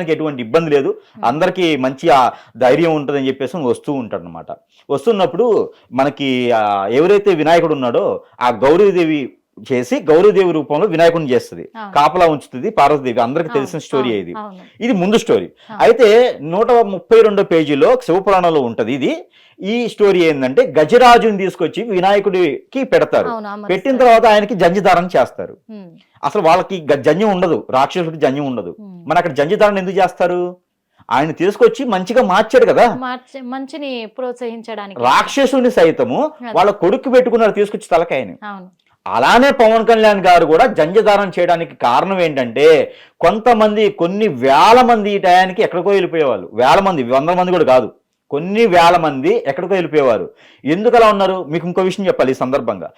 ఎటువంటి ఇబ్బంది లేదు, అందరికీ మంచి ధైర్యం ఉంటుందని చెప్పేసి వస్తూ ఉంటాడు అనమాట. వస్తున్నప్పుడు మనకి ఎవరైతే వినాయకుడు ఉన్నాడో ఆ గౌరీదేవి చేసి గౌరీదేవి రూపంలో వినాయకుడిని చేస్తుంది, కాపలా ఉంచుతుంది పార్వతీదేవి. అందరికి తెలిసిన స్టోరీ ఇది. ఇది ముందు స్టోరీ. అయితే 132 పేజీలో శివపురాణంలో ఉంటది ఇది. ఈ స్టోరీ ఏంటంటే గజరాజుని తీసుకొచ్చి వినాయకుడికి పెడతారు. పెట్టిన తర్వాత ఆయనకి జంజిధారణ చేస్తారు. అసలు వాళ్ళకి జంజం ఉండదు, రాక్షసుడికి జంజం ఉండదు. మన అక్కడ జంజిధారణ ఎందుకు చేస్తారు? ఆయన తీసుకొచ్చి మంచిగా మార్చాడు కదా, మంచిని ప్రోత్సహించడానికి. రాక్షసుని సైతము వాళ్ళ కొడుకు పెట్టుకున్నారు తీసుకొచ్చి తలకాయని. అలానే పవన్ కళ్యాణ్ గారు కూడా జంజధారణ చేయడానికి కారణం ఏంటంటే కొంతమంది కొన్ని వేల మంది ఈ టయానికి ఎక్కడికో వెళ్ళిపోయేవాళ్ళు. వేల మంది, 100 మంది కూడా కాదు, కొన్ని వేల మంది ఎక్కడికో వెళ్ళిపోయేవారు. ఎందుకు అలా ఉన్నారు? మీకు ఇంకో విషయం చెప్పాలి ఈ సందర్భంగా.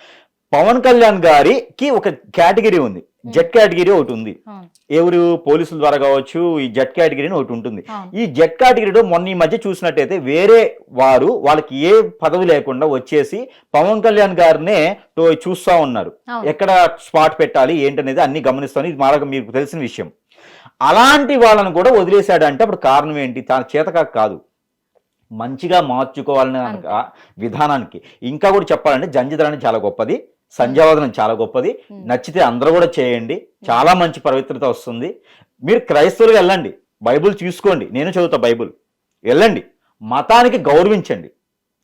పవన్ కళ్యాణ్ గారికి ఒక కేటగిరీ ఉంది, జెడ్ కేటగిరీ ఒకటి ఉంది. ఎవరు పోలీసుల ద్వారా కావచ్చు, ఈ జెడ్ కేటగిరీ ఒకటి ఉంటుంది. ఈ జెడ్ కేటగిరీలో మొన్న ఈ మధ్య చూసినట్టయితే వేరే వారు వాళ్ళకి ఏ పదవి లేకుండా వచ్చేసి పవన్ కళ్యాణ్ గారినే చూస్తా ఉన్నారు. ఎక్కడ స్పాట్ పెట్టాలి ఏంటనేది అన్ని గమనిస్తాను. ఇది మాకు మీకు తెలిసిన విషయం. అలాంటి వాళ్ళని కూడా వదిలేశాడు అంటే అప్పుడు కారణం ఏంటి? తన చేతకాక కాదు, మంచిగా మార్చుకోవాలనే విధానానికి. ఇంకా కూడా చెప్పాలంటే జంజిధారణ చాలా గొప్పది, సంధ్యావదనం చాలా గొప్పది. నచ్చితే అందరూ కూడా చేయండి, చాలా మంచి పవిత్రత వస్తుంది. మీరు క్రైస్తవులుగా వెళ్ళండి, బైబుల్ తీసుకోండి, నేను చదువుతా బైబుల్, వెళ్ళండి. మతానికి గౌరవించండి,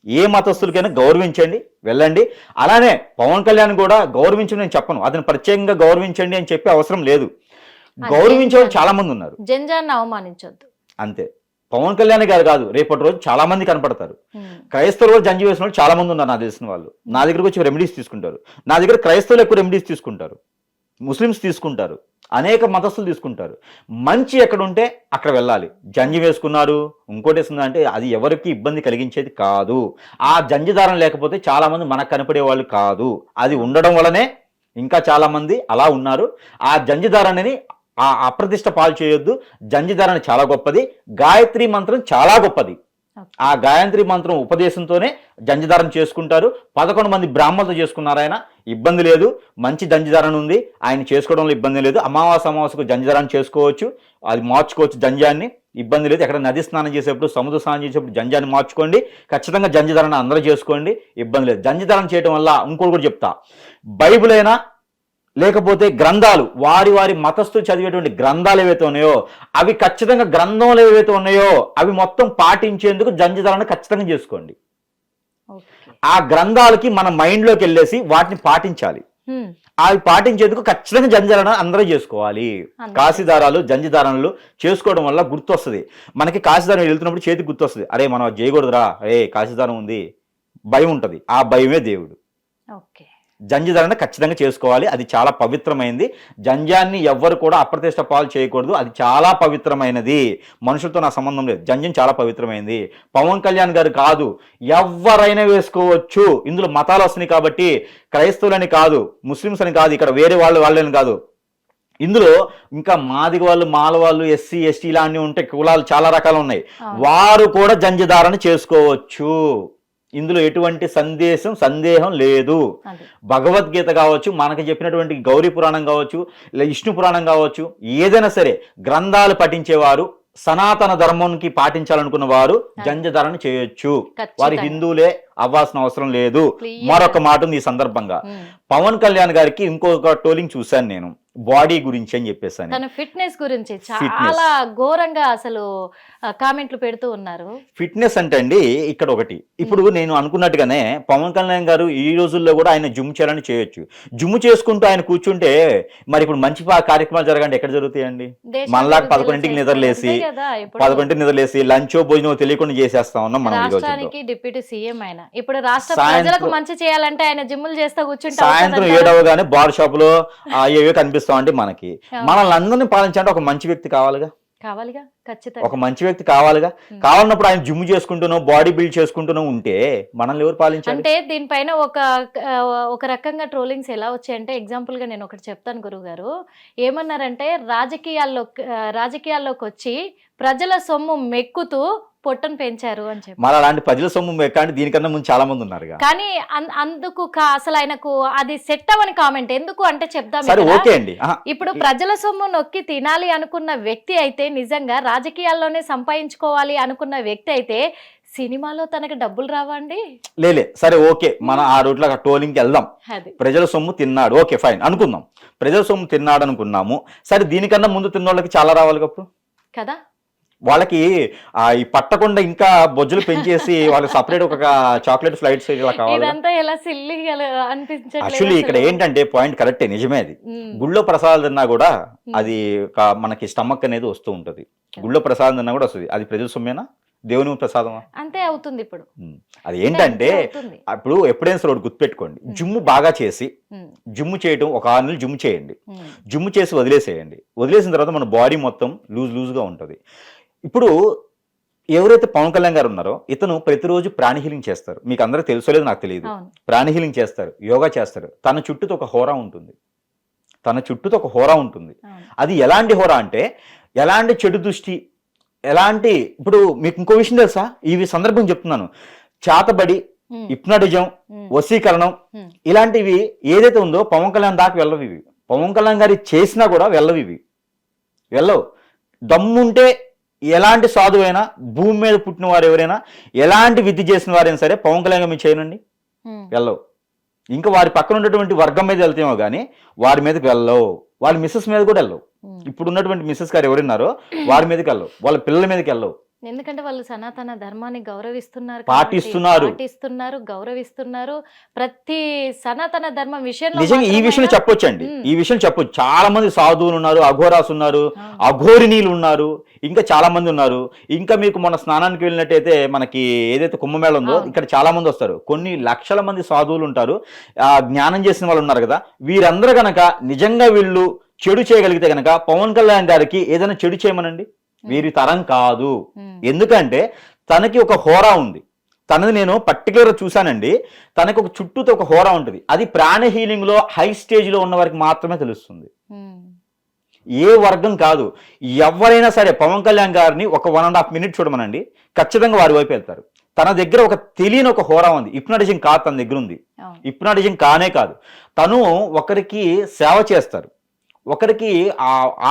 ఏ మతస్థులకైనా గౌరవించండి, వెళ్ళండి. అలానే పవన్ కళ్యాణ్ కూడా గౌరవించండి నేను చెప్పను, అతను ప్రత్యేకంగా గౌరవించండి అని చెప్పి అవసరం లేదు. గౌరవించే వాళ్ళు చాలా మంది ఉన్నారు, జంజాన్ని అవమానించొద్దు అంతే. పవన్ కళ్యాణ్ గారు కాదు, రేపటి రోజు చాలా మంది కనపడతారు. క్రైస్తవులు కూడా జంజి వేసిన వాళ్ళు చాలా మంది ఉన్నారు నాకు తెలిసిన వాళ్ళు. నా దగ్గరకు వచ్చి రెమెడీస్ తీసుకుంటారు. నా దగ్గర క్రైస్తవులు ఎక్కువ రెమెడీస్ తీసుకుంటారు, ముస్లిమ్స్ తీసుకుంటారు, అనేక మతస్థులు తీసుకుంటారు. మంచి ఎక్కడ ఉంటే అక్కడ వెళ్ళాలి. జంజి వేసుకున్నారు ఇంకోటి వేసుకున్నా అంటే అది ఎవరికి ఇబ్బంది కలిగించేది కాదు. ఆ జంజిదారం లేకపోతే చాలా మంది మనకు కనపడే వాళ్ళు కాదు. అది ఉండడం వలనే ఇంకా చాలా మంది అలా ఉన్నారు. ఆ జంజిదారాన్ని ఆ అప్రతిష్ట పాలు చేయొద్దు. జంజిధారణ చాలా గొప్పది, గాయత్రి మంత్రం చాలా గొప్పది. ఆ గాయత్రి మంత్రం ఉపదేశంతోనే జంజిధారణ చేసుకుంటారు. 11 మంది బ్రాహ్మణులతో చేసుకున్నారు ఆయన, ఇబ్బంది లేదు. మంచి జంజిధారణ ఉంది, ఆయన చేసుకోవడంలో ఇబ్బంది లేదు. అమావాస్యకు జంజిధారణ చేసుకోవచ్చు, అది మార్చుకోవచ్చు జంజాన్ని, ఇబ్బంది లేదు. ఎక్కడ నది స్నానం చేసేప్పుడు, సముద్ర స్నానం చేసేప్పుడు జంజాన్ని మార్చుకోండి. ఖచ్చితంగా జంజిధారణ అందరూ చేసుకోండి, ఇబ్బంది లేదు. జంజిధారణ చేయడం వల్ల ఇంకోటి కూడా చెప్తా, బైబిల్ అయినా లేకపోతే గ్రంథాలు, వారి వారి మతస్థులు చదివేటువంటి గ్రంథాలు ఏవైతే ఉన్నాయో అవి ఖచ్చితంగా, గ్రంథంలో ఏవైతే ఉన్నాయో అవి మొత్తం పాటించేందుకు జంజిధారణ ఖచ్చితంగా చేసుకోండి. ఆ గ్రంథాలకి మన మైండ్లోకి వెళ్ళేసి వాటిని పాటించాలి. అవి పాటించేందుకు ఖచ్చితంగా జంజిధారణ అందరూ చేసుకోవాలి. కాశీదారాలు జంజిధారణలు చేసుకోవడం వల్ల గుర్తొస్తుంది మనకి. కాశీదారం వెళ్తున్నప్పుడు చేతికి గుర్తొస్తుంది, అరే మనం చేయకూడదురా, అరే కాశీదారం ఉంది, భయం ఉంటుంది. ఆ భయమే దేవుడు. జంజిధారణ ఖచ్చితంగా చేసుకోవాలి, అది చాలా పవిత్రమైనది. జంజాన్ని ఎవ్వరు కూడా అప్రతిష్ట పాలు చేయకూడదు, అది చాలా పవిత్రమైనది. మనుషులతో నా సంబంధం లేదు, జంజం చాలా పవిత్రమైనది. పవన్ కళ్యాణ్ గారు కాదు, ఎవరైనా వేసుకోవచ్చు. ఇందులో మతాలు వస్తున్నాయి కాబట్టి క్రైస్తవులని కాదు, ముస్లిమ్స్ అని కాదు, ఇక్కడ వేరే వాళ్ళని కాదు. ఇందులో ఇంకా మాదిగ వాళ్ళు, మాల వాళ్ళు, ఎస్సీ ఎస్టీ ఇలాంటివి ఉంటాయి, కులాలు చాలా రకాలు ఉన్నాయి. వారు కూడా జంజిధారణ చేసుకోవచ్చు. ఇందులో ఎటువంటి సందేహం లేదు. భగవద్గీత కావచ్చు, మనకు చెప్పినటువంటి గౌరీ పురాణం కావచ్చు, విష్ణు పురాణం కావచ్చు, ఏదైనా సరే గ్రంథాలు పఠించేవారు, సనాతన ధర్మానికి పాటించాలనుకున్న వారు జంజిధారణ చేయొచ్చు. వారి హిందువులే అవ్వాల్సిన అవసరం లేదు. మరొక మాట ఉంది ఈ సందర్భంగా, పవన్ కళ్యాణ్ గారికి ఇంకొక టోలింగ్ చూశాను నేను, బాడీ గురించి అని చెప్పేసి, తన ఫిట్నెస్ గురించి చాలా ఘోరంగా అసలు కామెంట్లు పెడుతూ ఉన్నారు. ఫిట్నెస్ అంటే అండి ఇక్కడ ఒకటి, ఇప్పుడు నేను అనుకున్నట్టుగానే పవన్ కళ్యాణ్ గారు ఈ రోజుల్లో కూడా ఆయన జిమ్ చేయాలని చేయొచ్చు. జిమ్ చేసుకుంటూ ఆయన కూర్చుంటే మరి ఇప్పుడు మంచి కార్యక్రమాలు జరగండి ఎక్కడ జరుగుతాయండి? మనలా 11ంటికి నిద్రలేసి 11ంటికి నిద్రలేసి లంచో భోజనం తెలియకుండా చేసేస్తా ఉన్నాం మనం. రాష్ట్రానికి డిప్యూటీ సీఎం ఆయన, ఇప్పుడు రాష్ట్ర ప్రజలకు మంచి చేయాలంటే ఆయన జిమ్ములు చేస్తా కూర్చుంటే సాయంత్రం 7 అవగానే బార్ షాప్ లో ఏవో కనిపిస్తాం. అంటే మనకి మనల్ని అందరినీ పాలించాలంటే ఒక మంచి వ్యక్తి కావాలిగా, ఒక మంచి వ్యక్తి కావాలిగా. కావాలన్నప్పుడు ఆయన జిమ్ చేసుకుంటున్నాం, బాడీ బిల్డ్ చేసుకుంటున్నాం ఉంటే మనల్ని ఎవరు పాలించాలి? అంటే దీనిపైన ఒక రకంగా ట్రోలింగ్స్ ఎలా వచ్చాయంటే, ఎగ్జాంపుల్ గా నేను ఒకటి చెప్తాను గురువు గారు. ఏమన్నారంటే రాజకీయాల్లోకి వచ్చి ప్రజల సొమ్ము మెక్కుతూ పొట్టను పెంచారు అని చెప్పి. మరి అలాంటి ప్రజల సొమ్ము ఎక్కండి దీనికన్నా ముందు చాలా మంది ఉన్నారు. కానీ అందుకు అసలు ఆయనకు అది సెట్ అవ్వని కామెంట్ ఎందుకు అంటే చెప్దాం. ఓకే అండి, ఇప్పుడు ప్రజల సొమ్ము నొక్కి తినాలి అనుకున్న వ్యక్తి అయితే, నిజంగా రాజకీయాల్లోనే సంపాదించుకోవాలి అనుకున్న వ్యక్తి అయితే సినిమాలో తనకి డబ్బులు రావండి? లేలే, సరే ఓకే, మన ఆ రూట్లో ట్రోలింగ్కి వెళ్దాం. ప్రజల సొమ్ము తిన్నాడు, ఓకే ఫైన్ అనుకుందాం. ప్రజల సొమ్ము తిన్నాడు అనుకున్నాము, సరే దీనికన్నా ముందు తిన్న వాళ్ళకి చాలా రావాలి కదా. వాళ్ళకి ఈ పట్టకుండా ఇంకా బొజ్జులు పెంచేసి వాళ్ళకి సపరేట్ ఒక చాక్లెట్ ఫ్లైట్స్ ఇలా కావాలి. యాక్చువల్లీ ఇక్కడ ఏంటంటే పాయింట్ కరెక్టే, నిజమే. అది గుళ్ళో ప్రసాదాలు తిన్నా కూడా అది మనకి స్టమక్ అనేది వస్తూ ఉంటది. గుళ్ళో ప్రసాదం తిన్నా కూడా వస్తుంది. అది ప్రజల సొమ్మేనా, దేవుని ప్రసాదమా? అంతే అవుతుంది. ఇప్పుడు అది ఏంటంటే ఇప్పుడు ఎప్పుడైనా సరే గుర్తుపెట్టుకోండి, జిమ్ బాగా చేసి జిమ్ చేయటం, ఒక 6 నెలలు జిమ్ చేయండి, జిమ్ చేసి వదిలేసేయండి. వదిలేసిన తర్వాత మన బాడీ మొత్తం లూజ్గా ఉంటుంది. ఇప్పుడు ఎవరైతే పవన్ కళ్యాణ్ గారు ఉన్నారో ఇతను ప్రతిరోజు ప్రాణి హీలింగ్ చేస్తారు. మీకు అందరికీ తెలుసో లేదో నాకు తెలియదు. ప్రాణి హీలింగ్ చేస్తారు, యోగా చేస్తారు. తన చుట్టూతో ఒక హోరా ఉంటుంది. అది ఎలాంటి హోరా అంటే ఎలాంటి చెడు దృష్టి, ఎలాంటి, ఇప్పుడు మీకు ఇంకో విషయం తెలుసా, ఈ సందర్భం చెప్తున్నాను, చేతబడి, హిప్నాటిజం, వశీకరణం ఇలాంటివి ఏదైతే ఉందో పవన్ కళ్యాణ్ దాకా వెళ్ళవు. ఇవి పవన్ కళ్యాణ్ గారి చేసినా కూడా వెళ్ళవు. దమ్ముంటే ఎలాంటి సాధువైనా, భూమి మీద పుట్టిన వారు ఎవరైనా, ఎలాంటి విద్య చేసిన వారైనా సరే పవన్ కళ్యాణ్ మీరు చేయనండి, వెళ్ళవు. ఇంకా వారి పక్కన ఉన్నటువంటి వర్గం మీద వెళ్తేమో కానీ వారి మీదకి వెళ్ళవు. వాళ్ళ మిస్సెస్ మీద కూడా వెళ్ళవు. ఇప్పుడు ఉన్నటువంటి మిస్సెస్ గారు ఎవరున్నారో వారి మీదకి వెళ్ళవు, వాళ్ళ పిల్లల మీదకి వెళ్ళవు. ఎందుకంటే వాళ్ళు సనాతన ధర్మాన్ని గౌరవిస్తున్నారు, గౌరవిస్తున్నారు. ప్రతి సనాతన ధర్మం విషయంలో నిజంగా ఈ విషయం చెప్పొచ్చండి, ఈ విషయం చెప్పొచ్చు. చాలా మంది సాధువులు ఉన్నారు, అఘోరాస్ ఉన్నారు, అఘోరినీలు ఉన్నారు, ఇంకా చాలా మంది ఉన్నారు. ఇంకా మీకు మొన్న స్నానానికి వెళ్ళినట్టయితే మనకి ఏదైతే కుంభమేళ ఉందో ఇక్కడ చాలా మంది వస్తారు. కొన్ని లక్షల మంది సాధువులు ఉంటారు, జ్ఞానం చేసిన వాళ్ళు ఉన్నారు కదా. వీరందరూ గనక నిజంగా వీళ్ళు చెడు చేయగలిగితే గనక పవన్ కళ్యాణ్ గారికి ఏదైనా చెడు చేయమనండి, వీరి తరం కాదు. ఎందుకంటే తనకి ఒక హోరా ఉంది. తనది నేను పర్టికులర్ చూశానండి, తనకి ఒక చుట్టూతో ఒక హోరా ఉంటుంది. అది ప్రాణ హీలింగ్ లో హై స్టేజ్ లో ఉన్న వారికి మాత్రమే తెలుస్తుంది, ఏ వర్గం కాదు. ఎవరైనా సరే పవన్ కళ్యాణ్ గారిని ఒక 1.5 minutes చూడమనండి, ఖచ్చితంగా వారి వైపు వెళ్తారు. తన దగ్గర ఒక తెలియని ఒక హోరా ఉంది. హిప్నాటిజం కాదు తన దగ్గర ఉంది, హిప్నాటిజం కానే కాదు. తను ఒకరికి సేవ చేస్తారు, ఒకరికి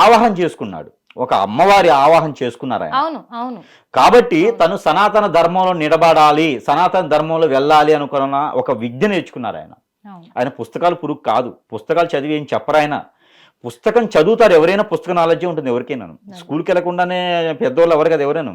ఆవాహన చేసుకున్నాడు, ఒక అమ్మవారి ఆవాహన చేసుకున్నారు ఆయన. కాబట్టి తను సనాతన ధర్మంలో నిలబడాలి, సనాతన ధర్మంలో వెళ్ళాలి అనుకున్న ఒక విద్య నేర్చుకున్నారు ఆయన. ఆయన పుస్తకాలు పురుగు కాదు, పుస్తకాలు చదివి ఏం చెప్పరు ఆయన. పుస్తకం చదువుతారు ఎవరైనా, పుస్తక నాలెడ్జ్ ఉంటుంది ఎవరికైనా. స్కూల్కి వెళ్ళకుండానే పెద్దవాళ్ళు ఎవరు కదా ఎవరైనా,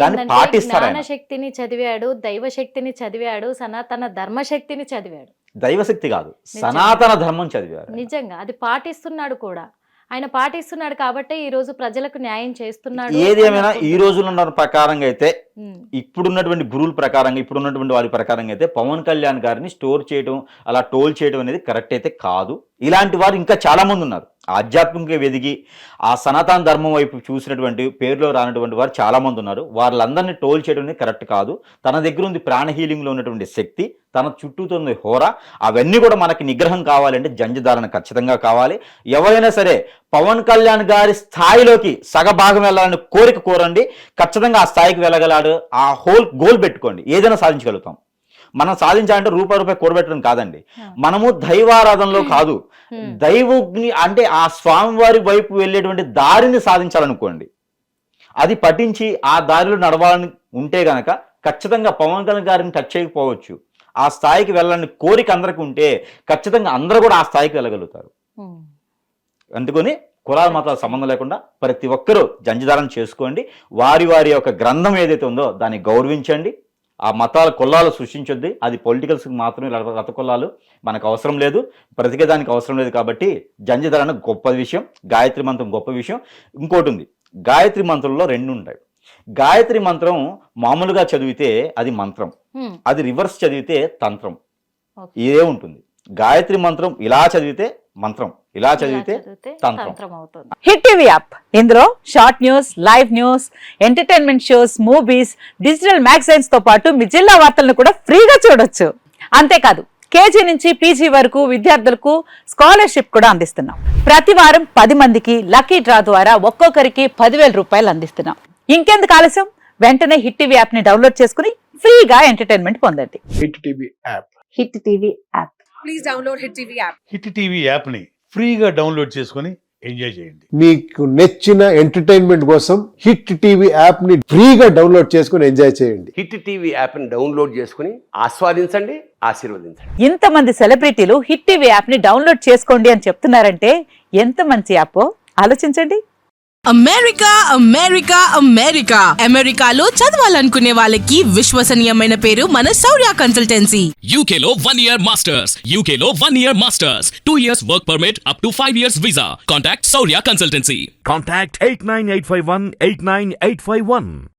దాన్ని పాటిస్తారు. శక్తిని చదివాడు, దైవ శక్తిని చదివాడు, సనాతన ధర్మ శక్తిని చదివాడు. దైవశక్తి కాదు, సనాతన ధర్మం చదివారు. నిజంగా అది పాటిస్తున్నాడు కూడా. ఆయన పాటిస్తున్నాడు కాబట్టి ఈ రోజు ప్రజలకు న్యాయం చేస్తున్నాడు. ఏది ఏమైనా ఈ రోజుల్లో ఉన్న ప్రకారంగా అయితే, ఇప్పుడున్నటువంటి గురువుల ప్రకారంగా, ఇప్పుడున్నటువంటి వారి ప్రకారంగా అయితే పవన్ కళ్యాణ్ గారిని స్టోర్ చేయడం, అలా టోల్ చేయడం అనేది కరెక్ట్ అయితే కాదు. ఇలాంటి వారు ఇంకా చాలా మంది ఉన్నారు. ఆధ్యాత్మికంగా వెదిగి ఆ సనాతన ధర్మం వైపు చూసినటువంటి పేరులో రానటువంటి వారు చాలా మంది ఉన్నారు. వాళ్ళందరినీ టోల్ చేయడం అనేది కరెక్ట్ కాదు. తన దగ్గర ఉంది ప్రాణ హీలింగ్లో ఉన్నటువంటి శక్తి, తన చుట్టూతో ఉంది హోరా. అవన్నీ కూడా మనకి నిగ్రహం కావాలంటే జంజధారణ ఖచ్చితంగా కావాలి. ఎవరైనా సరే పవన్ కళ్యాణ్ గారి స్థాయిలోకి సగభాగం వెళ్ళాలని కోరండి, ఖచ్చితంగా ఆ స్థాయికి వెళ్ళగలాడు. ఆ హోల్ గోల్ పెట్టుకోండి, ఏదైనా సాధించగలుగుతాం. మనం సాధించాలంటే రూపాయి కూడబెట్టడం కాదండి. మనము దైవారాధనలో కాదు, దైవజ్ఞి అంటే ఆ స్వామివారి వైపు వెళ్ళేటువంటి దారిని సాధించాలనుకోండి. అది పఠించి ఆ దారిలో నడవాలని ఉంటే గనక ఖచ్చితంగా పవన్ కళ్యాణ్ గారిని టచ్ చేయకపోవచ్చు. ఆ స్థాయికి వెళ్ళాలని కోరిక అందరికీ ఉంటే ఖచ్చితంగా అందరూ కూడా ఆ స్థాయికి వెళ్ళగలుగుతారు. అందుకని కులాల మతాల సంబంధం లేకుండా ప్రతి ఒక్కరూ జంజధారణ చేసుకోండి. వారి వారి యొక్క గ్రంథం ఏదైతే ఉందో దాన్ని గౌరవించండి. ఆ మతాల కులాలు సృష్టించొద్ది. అది పొలిటికల్స్కి మాత్రమే, రత కులాలు మనకు అవసరం లేదు, బ్రతికేదానికి అవసరం లేదు. కాబట్టి జంజధారణ గొప్ప విషయం, గాయత్రి మంత్రం గొప్ప విషయం. ఇంకోటి ఉంది, గాయత్రి మంత్రంలో 2 ఉంటాయి. గాయత్రి మంత్రం మామూలుగా చదివితే అది మంత్రం, అది రివర్స్ చదివితే తంత్రం. ఇదే ఉంటుంది. గాయత్రి మంత్రం ఇలా చదివితే మంత్రం, ఇలా చదివితే తంత్రం అవుతుంది. హిట్ టీవీ యాప్, ఇందులో short news, live news, entertainment shows, movies, digital magazines తో పాటు మీ జిల్లా వార్తలను కూడా ఫ్రీగా చూడొచ్చు. అంతేకాదు కేజీ నుంచి పీజీ వరకు విద్యార్థులకు స్కాలర్షిప్ కూడా అందిస్తున్నాం. ప్రతి వారం 10 మందికి లక్కీ డ్రా ద్వారా ఒక్కొక్కరికి 10,000 రూపాయలు అందిస్తున్నాం. ఇంకెందుకు ఆలస్యం, వెంటనే హిట్ టీవీ యాప్ ని డౌన్లోడ్ చేసుకుని ఫ్రీగా ఎంటర్టైన్మెంట్ పొందండి. Hit TV app. Hit TV app. Please download Hit TV app. Hit TV యాప్ని ఫ్రీగా డౌన్లోడ్ చేసుకొని ఎంజాయ్ చేయండి. మీకు నచ్చిన ఎంటర్టైన్మెంట్ కోసం హిట్ టీవీ యాప్ ని ఫ్రీగా డౌన్లోడ్ చేసుకుని ఎంజాయ్ చేయండి. హిట్ టీవీ యాప్ని డౌన్లోడ్ చేసుకుని ఆస్వాదించండి, ఆశీర్వదించండి. ఇంతమంది సెలబ్రిటీలు హిట్ టీవీ యాప్ ని డౌన్లోడ్ చేసుకోండి అని చెప్తున్నారంటే ఎంత మంచి యాప్ ఆలోచించండి. అమెరికా అమెరికా అమెరికా అమెరికాలో చదవాలనుకునే వాళ్ళకి విశ్వసనీయమైన పేరు మన శౌర్య consultancy. UK Law 1 Year Masters. UK Law 1 Year Masters. 2 years work permit up to 5 years visa. Contact Saurya Consultancy. Contact 89851 89851.